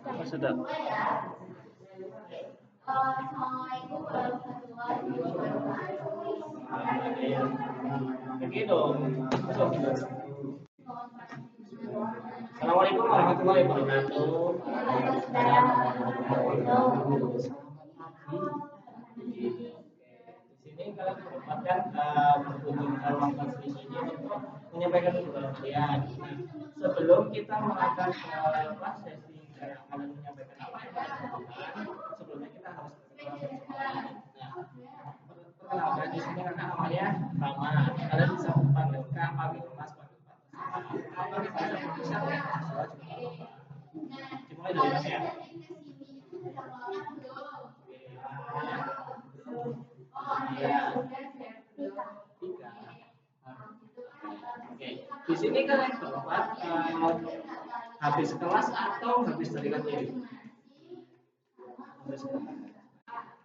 Oh, sudah. Oke dong. Assalamualaikum warahmatullahi wabarakatuh. Di sini kalian berempat kan berkunjung ke ruang kelas ini untuk menyampaikan tugas kalian. Nah, sebelum kita melakukan sesi yang kalian menyampaikan apa yang kalian lakukan, sebelumnya kita harus berkenalan bersama. Nah, perkenalkan di sini kakak namanya Rama. Kalian bisa panggil kak, panggil mas, panggil pak. Apa kita bisa berbicara ya? Salah juga nggak apa-apa. Dimulai dari mas ya. Ya. Tiga. Oke. Di sini kalian berempat habis kelas atau habis dari kantin?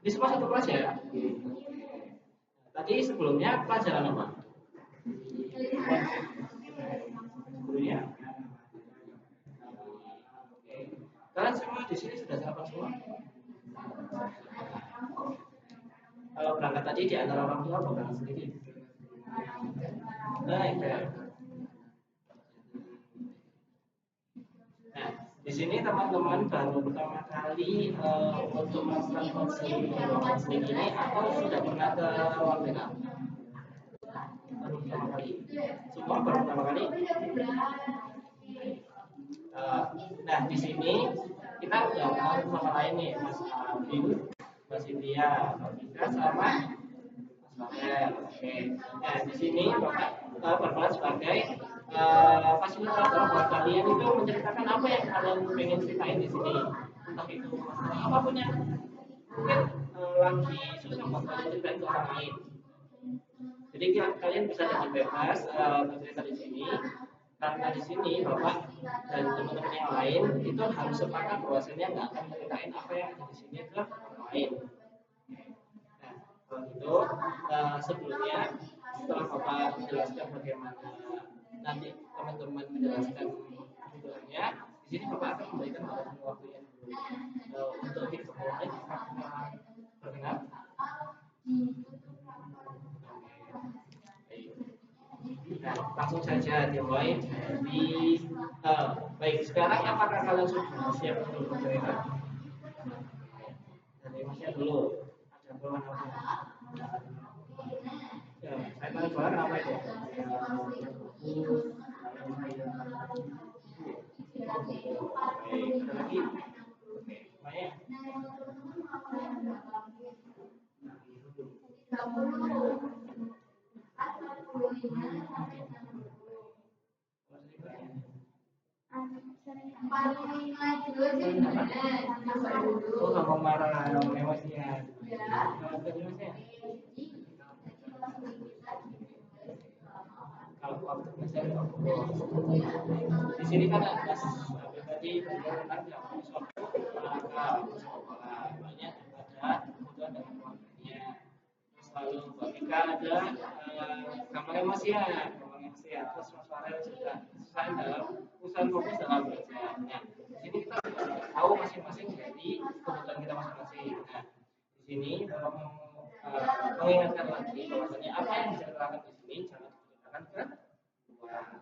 Ini semua satu kelas ya? Tadi sebelumnya pelajaran apa? Sebelumnya? Oke. Kalian semua di sini sudah sarapan semua? Kalau berangkat tadi di antara orang tua atau berangkat sendiri? Baik, baik. Nah, di sini teman-teman baru pertama kali untuk melakukan konseling ini atau sudah pernah ke ruang dengar? Baru pertama kali. Semua baru pertama kali. Nah, di sini kita udah kenal sama lain nih, Mas Abim, Mas Cynthia, Mas Vika, sama Mas Farel. Oke. Nah, di sini Bapak berperan sebagai fasilitator buat kalian itu menceritakan apa yang kalian pengen ceritain di sini. Entah itu masalah apapun yang mungkin lagi susah buat kalian ceritain ke orang lain. Jadi kalian bisa dengan bebas bercerita di sini. Karena di sini Bapak dan teman-teman yang lain itu harus sepakat bahwasanya nggak akan ceritain apa yang ada di sini ke orang lain. Nah, kalau gitu sebelumnya setelah Bapak menjelaskan bagaimana nanti teman-teman menjelaskan tujuannya, di sini Bapak akan memberikan waktu yang untuk kita mulai berkenan. Nah, langsung saja dimulai dari baik sekarang apakah kalian sudah siap untuk bercerita? Dari Masnya dulu ada keluhan apa? Ya, saya tanya keluhan apa itu? Baik, ada lagi? Oke, Maya. Oh, gampang marah, gampang emosian. Kalau waktu belajar di sini kan ada tadi tentang yang suatu sekolah banyak ada kebutuhan dengan keluarganya. Terus lalu ketika ada gampang emosian, terus Mas Farel juga susah dalam usaha fokus dalam belajar. Nah, di sini kita tahu masing-masing dari kebutuhan kita masing-masing. Nah, di sini kalau mau mengingatkan lagi bahwasanya apa yang bisa kita lakukan di sini jangan digunakan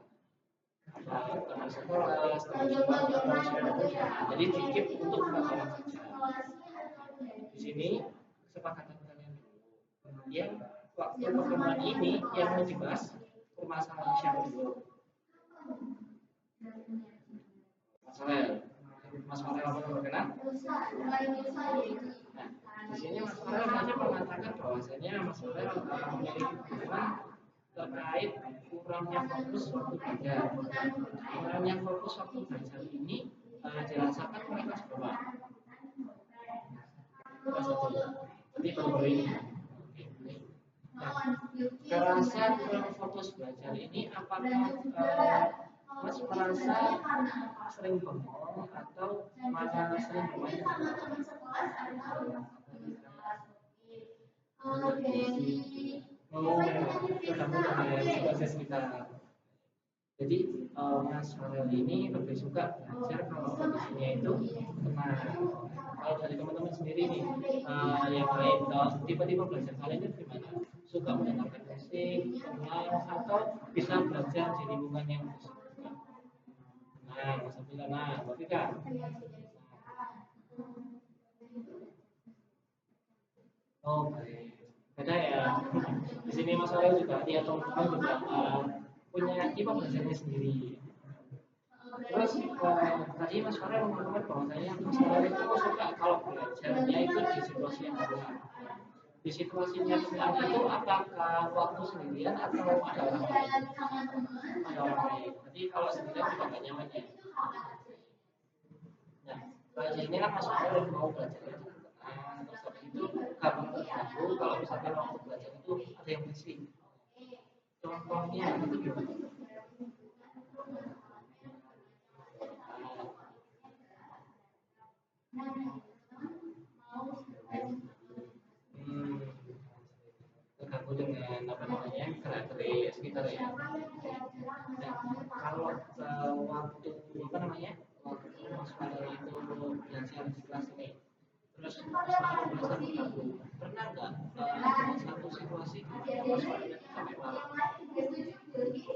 ke teman sekolah, teman sekolah, jadi dikit untuk pelajaran saja. Di sini kesepakatan kalian dulu. Yang waktu pertemuan ini yang mau dibahas permasalahan siapa dulu? Mas Farel. Mas Farel apa berkenan? Nah, di sini Mas Farel saja mengatakan bahwasanya Mas Farel memiliki kebutuhan terkait kurangnya fokus waktu belajar. Kurangnya fokus waktu belajar ini dirasakan oleh kelas berapa? Kelas 1. Berarti baru ini. Nah, kerasa kurang fokus belajar ini apakah Mas merasa sering bengong atau malah sering bermain? Tergantung dari situasi sekitar. Jadi Mas Farel ini lebih suka belajar kalau kondisinya itu tenang. Kalau dari teman-teman sendiri nih, yang lain kalau tiba-tiba belajar kalian itu gimana? Suka mendengarkan musik, tenang, atau bisa belajar di lingkungan yang musik? Nah, Mas Abdullah, nah, berarti kan? Oh, baik. Beda ya. Di sini Mas Farel juga dia teman-teman juga punya tipe belajarnya sendiri. Terus tadi Mas Farel mengatakan bahwasanya Mas Farel itu suka kalau belajarnya itu di situasi yang tenang. Di situasinya tenang itu apakah waktu sendirian atau ada orang lain? Ada orang lain. Jadi kalau sendirian juga gak nyaman ya. Nah, belajar ini kan Mas Farel mau belajar itu tenang. Terus habis itu gampang terganggu kalau misalkan waktu belajar itu ada yang berisik. Contohnya itu gimana? Hmm, terganggu dengan apa namanya gerak-gerik sekitar ya. Nah, kalau waktu apa namanya waktu Mas Farel itu belajar di kelas ini, terus Mas Farel merasa terganggu, pernah nggak ada satu situasi di mana Mas Farel itu sampai marah? Marahnya aja aja.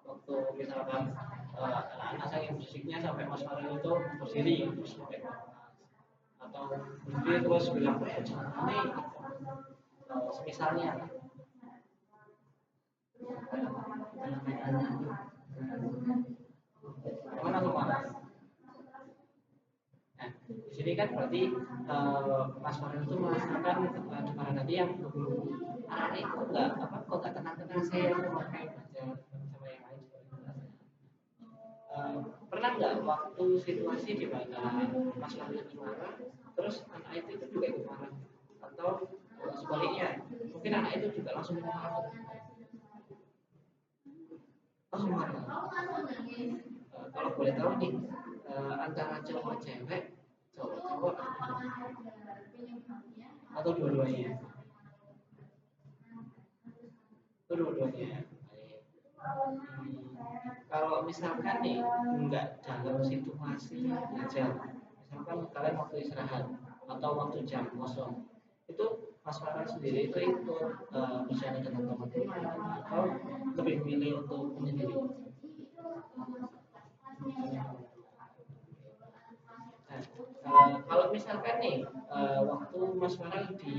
Waktu misalkan anak-anak saking fisiknya sampai Mas Farel itu berdiri terus sampai atau berdiri terus bilang jangan nih semisalnya mana tuh marah. Nah, di sini kan berarti Mas Farel itu merasakan kemarahan tadi yang berbulu. Anak itu enggak apa kok enggak tenang-tenang saya mau kayak belajar sama yang lain seperti itu. Eh, Pernah nggak waktu situasi di mana Mas Farel itu marah, terus anak itu juga ikut marah, atau sebaliknya mungkin anak itu juga langsung minta maaf, langsung marah. Kalau boleh tahu nih antara cowok cewek, cowok cowok atau dua-duanya? Itu dua-duanya. Kalau misalkan nih nggak dalam situasi belajar, misalkan kalian waktu istirahat atau waktu jam kosong, itu Mas Farhan sendiri itu ikut bercanda dengan teman-teman atau lebih milih untuk menyendiri. Nah, kalau misalkan nih waktu Mas Farhan di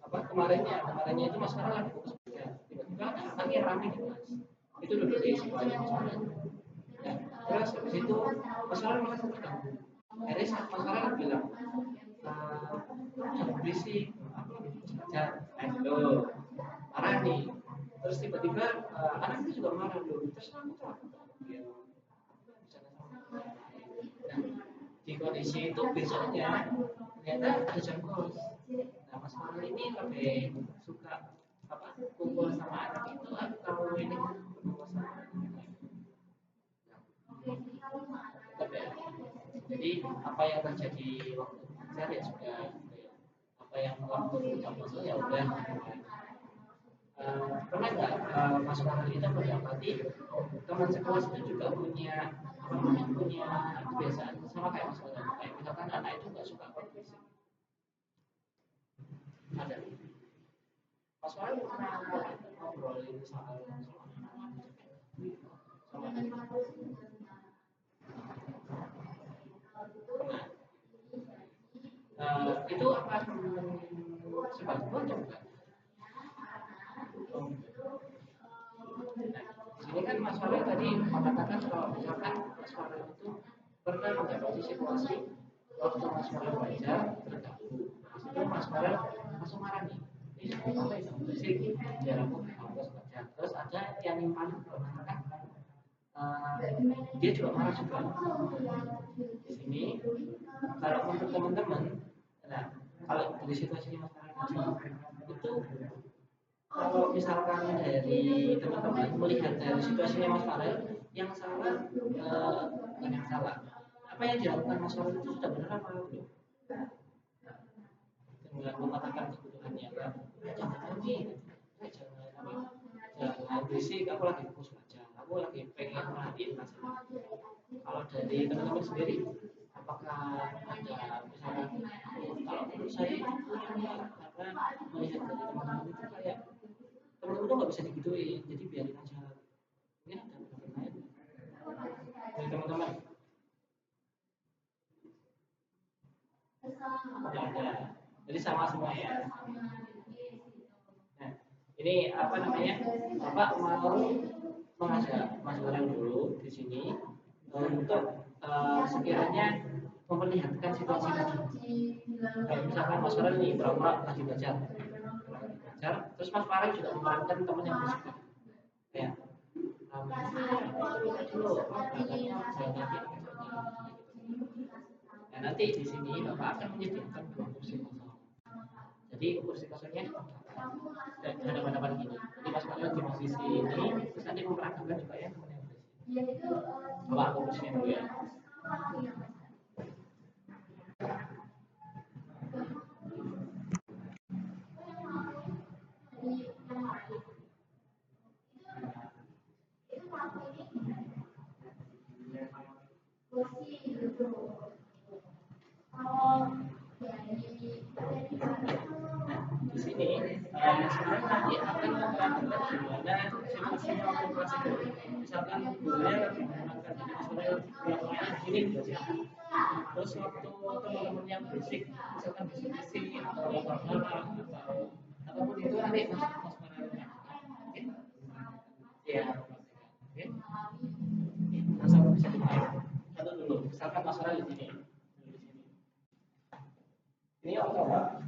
apa kemarinnya itu Mas Farhan lagi fokus belajar, tiba-tiba ada anak yang rame di kelas, itu duduk di sebelahnya Mas Farhan. Ya, terus habis itu Mas Farhan merasa terganggu. Akhirnya Mas Farhan bilang, jangan berisik, aku lagi fokus belajar. Ayo, marah nih. Terus tiba-tiba anak itu juga marah loh. Terus aku tuh aku dia bicara sama nah, di kondisi itu besoknya ternyata ada jam kos. Nah, Mas Farhan ini lebih suka apa kumpul sama anak itu atau ini kumpul sama anak? Tetap ya. Jadi apa yang terjadi waktu belajar ya sudah apa yang waktu buka puasa ya udah. Pernah nggak Mas Farhan itu mendapati teman sekelas itu juga punya apa namanya punya kebiasaan sama kayak Mas Farhan, kayak misalkan anak itu nggak suka kompetisi, ada Mas Farhan pernah ngobrolin soal sama itu akan sebagus atau enggak? Ini kan Mas Farel tadi mengatakan kalau misalkan Mas Farel itu pernah mendapati situasi waktu Mas Farel belajar terganggu. Itu Mas Farel langsung marah nih. Ini apa itu sih? Biar aku harus belajar. Terus ada yang paling mengatakan dia juga marah juga. Di sini kalau untuk teman-teman, nah kalau di situasinya Mas Farel itu kalau misalkan dari teman-teman melihat dari situasinya Mas Farel yang salah bukan yang salah. Apa yang dilakukan Mas Farel itu sudah benar apa belum? Dengan mematahkan kebutuhannya kan? Jangan lagi, jangan apa? Jangan berisik. Aku lagi fokus baca. Aku lagi pengen merhatiin Mas. Kalau dari teman-teman sendiri, apakah ada misalnya kalau menurut saya itu karena melihat dari teman-teman itu kayak teman-teman tuh nggak bisa digituin, jadi biarin aja. Mungkin ada pendapat lain dari teman-teman. Tidak ada. Jadi sama semua ya. Nah, ini apa namanya? Bapak mau mengajak Mas Farel dulu di sini untuk sekiranya memperlihatkan situasi tadi. Kayak misalkan Mas Farel nih pura-pura lagi belajar, terus Mas Farel juga memerankan teman yang berisik tadi. Kayak dulu, katanya jalan kaki. Nah, nanti di sini Bapak akan menyediakan dua kursi kosong. Jadi kursi kosongnya dan hadapan-hadapan gini. Jadi Mas Farel di posisi ini, terus nanti memperagakan juga ya teman yang berisik. Bapak aku kursinya dulu ya. Di sini sebenarnya nanti akan menerangkan gimana situasi waktu kelas itu. Misalkan gurunya lagi menerangkan ini Farel pura-puranya di sini belajar. Terus waktu teman-teman yang berisik, misalkan bisik-bisik atau marah-marah atau apapun itu nanti Mas Farel oke? Ya, oke. Langsung bisa dimulai. Satu dulu, misalkan Mas Farel di sini. Ini apa?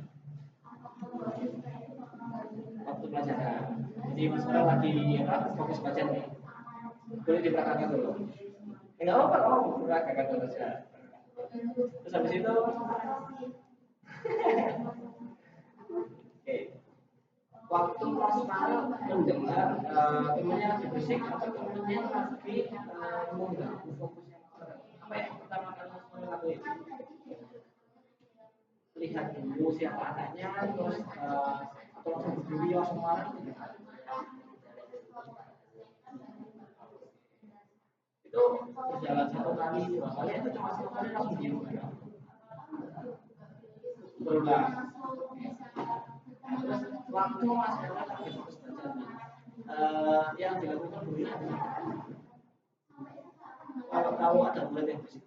Waktu pelajaran. Jadi Mas Farel lagi apa? Fokus baca nih. Boleh diperagakan dulu. Enggak apa-apa, kamu diperagakan dulu saja. Terus habis itu, oke. Waktu Mas Farel mendengar temannya lagi berisik atau temannya lagi mengganggu fokusnya Mas Farel, apa yang pertama kali Mas Farel lakuin? Lihat dulu siapa anaknya, terus atau langsung berdiri langsung marah. Itu berjalan satu kali, dua kali, itu cuma satu kali langsung diem. Berulang. Nah, terus waktu Mas Farel lagi fokus belajar, yang dilakukan gurunya adalah kalau tahu ada murid yang berisik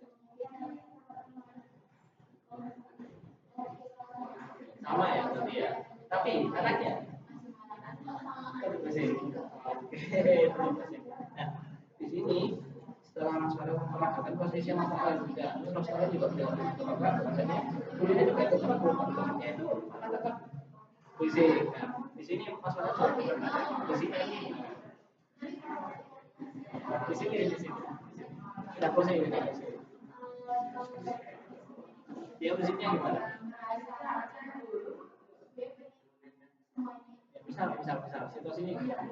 sama ya berarti ya, tapi anaknya tetap berisik. Nah, di sini setelah Mas Farel memperagakan posisi Mas Farel juga, terus Mas Farel juga udah beberapa bahasanya gurunya juga tetap gurunya itu akan tetap berisik. Nah, di sini Mas Farel juga berisik lagi. Di sini di sini. Tidak posisi ini. Dia berisiknya gimana? Ya, misal situasinya gimana?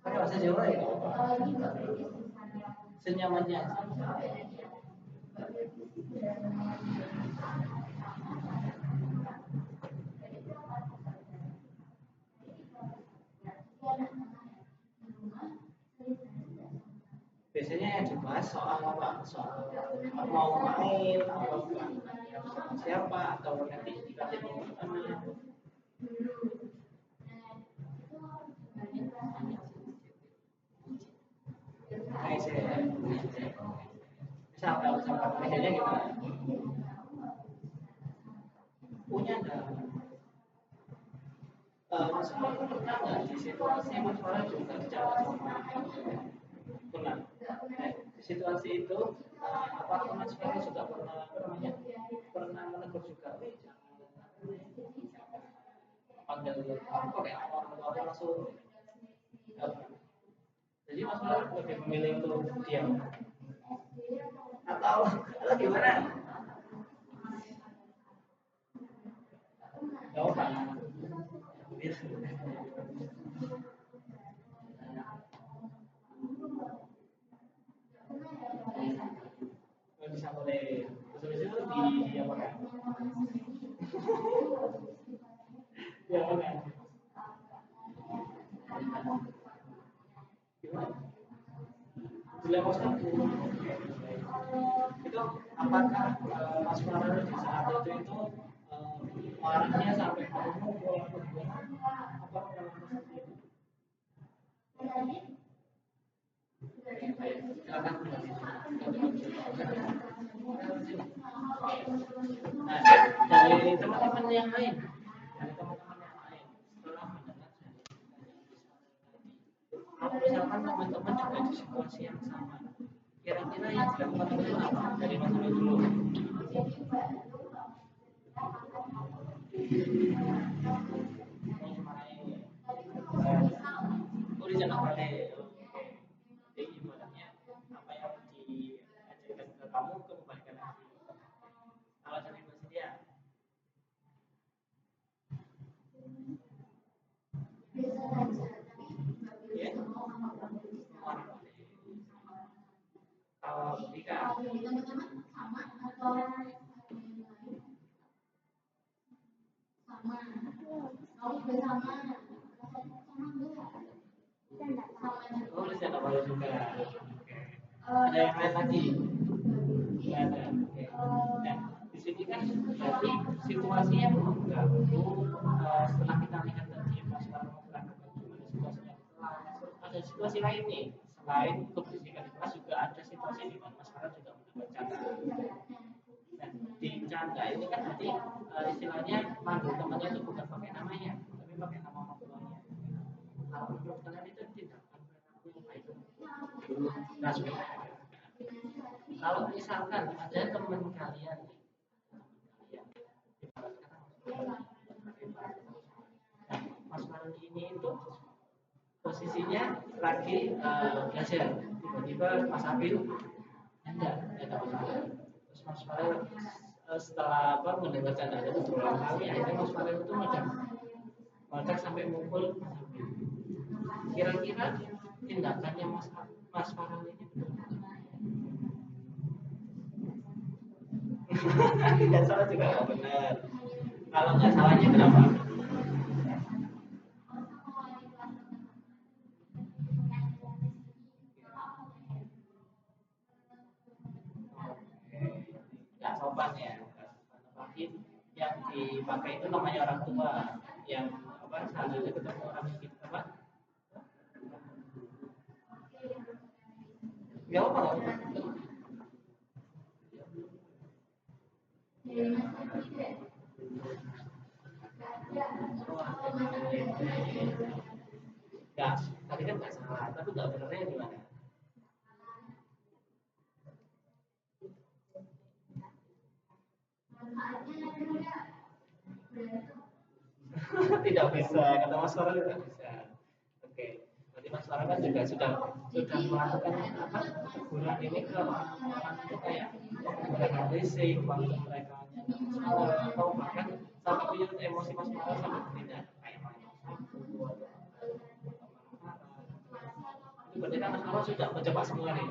Pakai bahasa Jawa ya nggak apa-apa. Senyamannya. Biasanya yang dibahas soal apa? Soal mau main atau sama siapa atau nanti dikasih mana? Misal kalau misalkan medannya gimana? Punya ada. Maksudnya pernah nggak di situasi Mas Farel juga bicara sama pernah? Di situasi itu apakah Mas Farel sudah pernah apa namanya pernah menegur juga? Panggil apa kayak orang tua langsung. Jadi Mas Farel lebih memilih untuk diam atau gimana? tahu Pak. Bisa boleh terus itu di apa kan? Ya kan? Dilema satu. Itu apakah Mas Farel di saat itu marahnya sampai memukul atau gimana? Apa seperti itu? Nah, dari teman-teman yang lain, setelah mendengar kalau misalkan teman-teman juga di situasi yang sama, kira-kira yang dilakukan itu apa? Dari Mas Farel dulu. Oh, di sana ada. Jadi ibaratnya apa yang diajarkan ke kamu kembalikan lagi. Kalau dari Mas dia, ya, kalau Dika, oh di sana baru juga. Ada yang lain lagi? Nggak ada. Oke. Nah, di sini kan berarti situasinya mengganggu. Setelah kita lihat tadi Mas Farel melakukan gimana situasinya di kelas, ada situasi lain nih selain kebersihan di kelas juga ada situasi di mana Mas Farel juga mendapatkan. Nah, di canda ini kan berarti istilahnya manggil temannya itu bukan pakai namanya, tapi pakai nama orang tuanya. Kalau menurut kalian itu tindakan perilaku yang baik dulu. Nah, kalau misalkan ada teman kalian nih, nah, Mas Farel ini itu posisinya lagi belajar, tiba-tiba Mas Abil enggak tahu terus Mas Farel setelah apa mendengar candaan itu berulang kali akhirnya Mas Farel itu meledak sampai mukul Mas Abil. Kira-kira tindakannya Mas Farel ini nggak salah juga nggak benar. Kalau nggak salahnya kenapa? Nggak sopan ya, apalagi yang dipakai itu namanya orang tua yang apa selanjutnya ketemu orang gitu apa nggak apa nggak tadi kan nggak salah tapi nggak benernya gimana. Tidak bisa kata Mas Farel tidak bisa. Oke, berarti Mas Farel kan juga sudah melakukan apa teguran ini ke orang itu kayak mereka berisik waktu mereka atau bahkan sampai menyerut emosi Mas Farel sampai bertindak kayak main sapu atau itu berarti kan Mas Farel sudah mencoba semua nih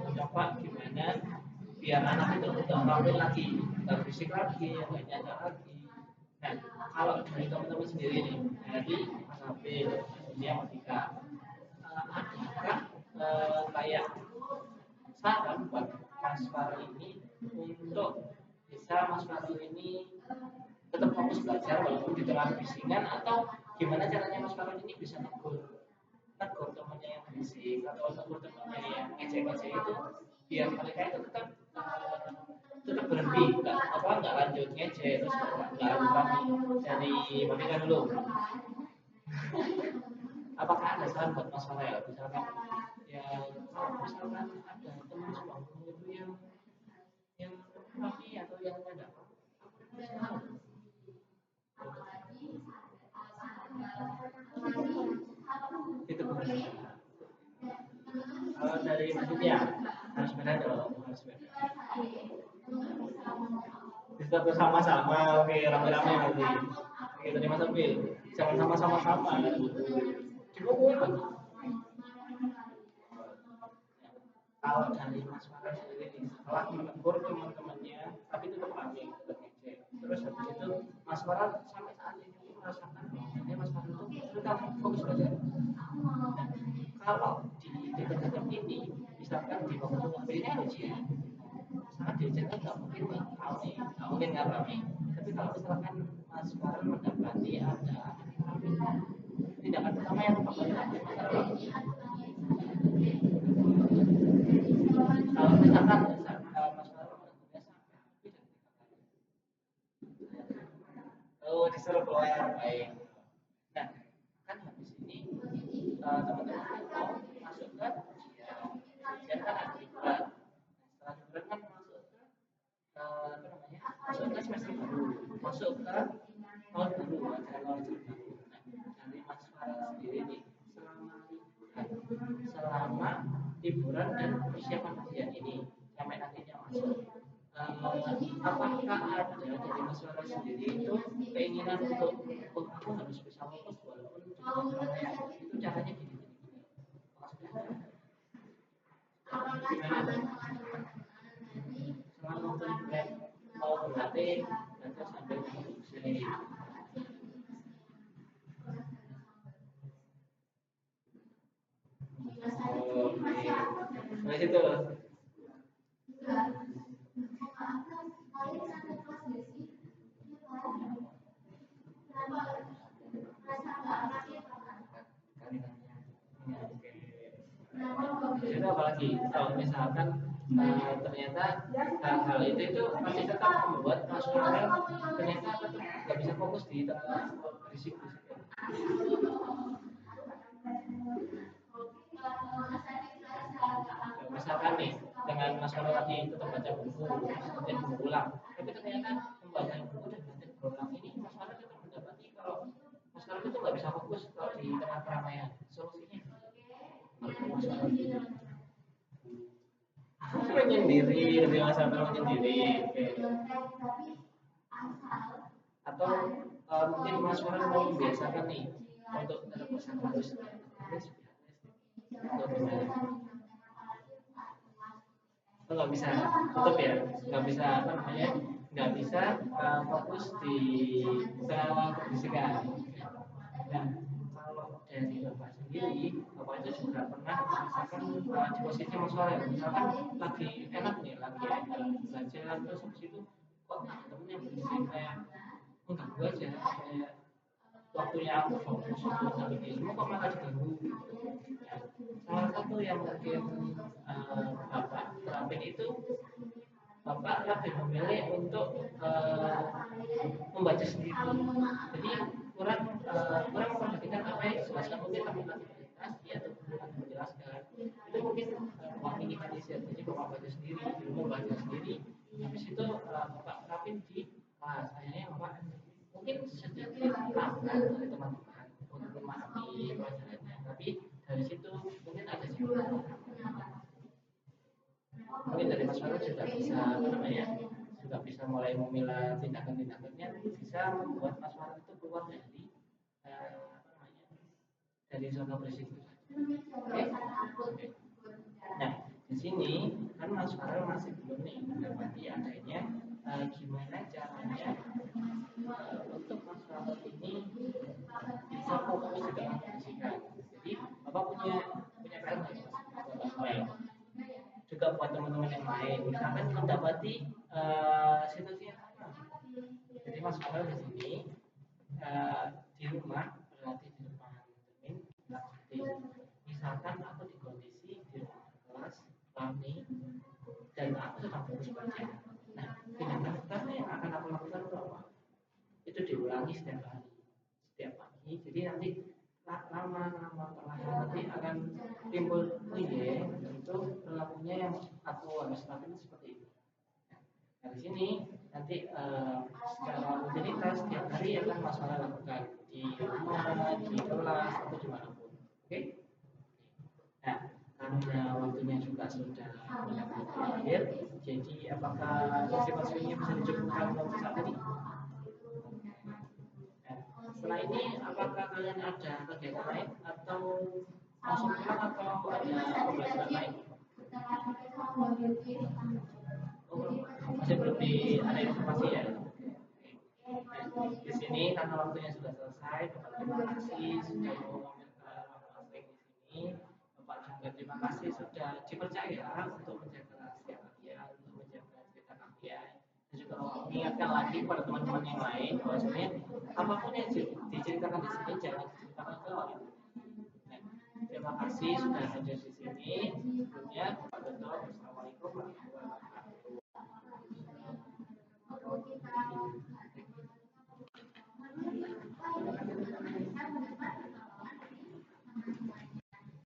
mencoba gimana biar anak itu tidak tampil lagi tidak berisik lagi nggak nyadar lagi. Nah, kalau dari teman-teman sendiri nih, dari Mas Hafid, dia Monika, adakah kayak saran buat Mas Farel ini untuk bisa Mas Farel ini tetap fokus belajar walaupun di tengah bisingan atau gimana caranya Mas Farel ini bisa negur temannya yang berisik atau negur temannya yang ngecek-ngecek itu biar mereka itu tetap berhenti nggak lanjut ngecek terus nggak lanjut dari mereka dulu. Apakah ada saran buat Mas Farel misalkan ya kalau misalkan ada teman sebangku itu yang rapi atau yang ada itu benar. Kalau dari Mas Ditya harus beda dong harus beda. Kita bersama-sama, oke, rame-rame nanti. Oke, tadi Mas Abil, jangan sama-sama. Cukup kan? Kalau dari Mas Farhan sendiri nih, setelah menegur teman-temannya, tapi tetap kami tetap ngecek. Terus habis itu Mas Farhan sampai saat ini merasakan bahwa Mas Farhan itu sudah fokus belajar. Kalau di tetap ini, misalkan di waktu ini ada ujian, sangat diujiannya nggak mungkin nih, nggak mungkin nggak rame. Tapi kalau misalkan Mas Farhan mendapati ada tindakan pertama yang tepat dari Mas Farhan, kalau misalkan Mas Farhan oh disuruh keluar baik. Nah kan habis ini teman-teman mau masuk ke ujian kan ada liburan. Setelah liburan kan masuk ke apa namanya masuk ke semester baru, masuk ke tahun baru, ajaran tahun baru. Nah dari Mas Farhan sendiri nih selama liburan dan persiapan ujian ini sampai nantinya masuk apakah ada dari Mas Farhan sendiri itu keinginan untuk aku harus bisa fokus walaupun di tengah keramaian itu caranya gini gimana tuh selama waktu liburan mau berlatih belajar sambil produksi nah itu itu apalagi kalau misalkan ternyata hal-hal itu masih tetap membuat Mas Farhan ternyata tetap nggak bisa fokus di tengah berisik. Misalkan nih dengan Mas Farhan lagi tetap baca buku kemudian berulang tapi ternyata membaca buku dan baca berulang ini Mas Farhan tetap mendapati kalau Mas Farhan itu nggak bisa fokus kalau di tengah keramaian solusinya menyendiri lebih masalah menyendiri atau mungkin Mas Farhan mau membiasakan nih untuk tetap bersama harus atau gimana nggak bisa tutup ya nggak bisa apa namanya nggak bisa fokus di kebersihan. Nah kalau dari bapak sendiri bapak itu juga pernah merasakan di posisi Mas Farhan misalkan lagi enak nih lagi belajar terus habis itu kok ada temen yang berisik kayak mengganggu aja kayak waktunya aku fokus untuk ini semua kok malah diganggu ya, salah satu yang mungkin bapak terapin itu bapak lebih memilih untuk membaca sendiri jadi kurang memperhatikan apa yang dijelaskan mungkin tapi aktivitas ya atau bukan menjelaskan itu mungkin bapak minimalisir jadi bapak baca sendiri di rumah baca sendiri habis itu bapak terapin di kelas akhirnya bapak mungkin sedikit lambat dari teman-teman untuk memahami pelajarannya tapi dari situ mungkin ada sih mungkin dari Mas Farhan juga bisa apa namanya juga bisa mulai memilah tindakan-tindakannya bisa membuat Mas Farhan itu keluar dari apa namanya dari zona berisik itu. Oke. Oke. Nah di sini kan Mas Farhan masih belum nih mendapati adanya gimana caranya untuk Mas Farhan ini bisa fokus di dalam berisikan. Jadi Bapak punya PR nggak juga buat teman-teman yang lain misalkan mendapati situasi yang sama jadi Mas Farhan di sini di rumah berlatih di depan cermin misalkan aku di kondisi di ruang kelas rame dan aku sedang fokus baca nah tindakan pertama yang akan aku lakukan itu apa itu diulangi setiap hari setiap pagi jadi nanti lama-lama perlahan nanti akan timbul oh iya itu perilakunya yang aku harus lakukan seperti itu. Nah, di sini nanti secara rutinitas setiap hari akan Mas Farhan lakukan di rumah, di kelas atau dimanapun. Oke? Nah, karena waktunya juga sudah mendekati akhir, Jadi apakah masing-masingnya bisa dicukupkan waktu saat ini? Nah, setelah ini apakah kalian ada kegiatan lain atau langsung pulang atau ada pembelajaran lain? Oh, masih belum ada informasi ya. Di sini karena waktunya sudah selesai, Bapak terima kasih sudah mau mengambil waktu di sini. Bapak juga terima kasih sudah dipercaya untuk menjaga rahasia kalian, untuk menjaga cerita kalian, dan juga mengingatkan lagi pada teman-teman yang lain bahwa sebenarnya apapun yang diceritakan di sini jangan diceritakan ke orang. Nah, terima kasih sudah hadir di sini. Sebelumnya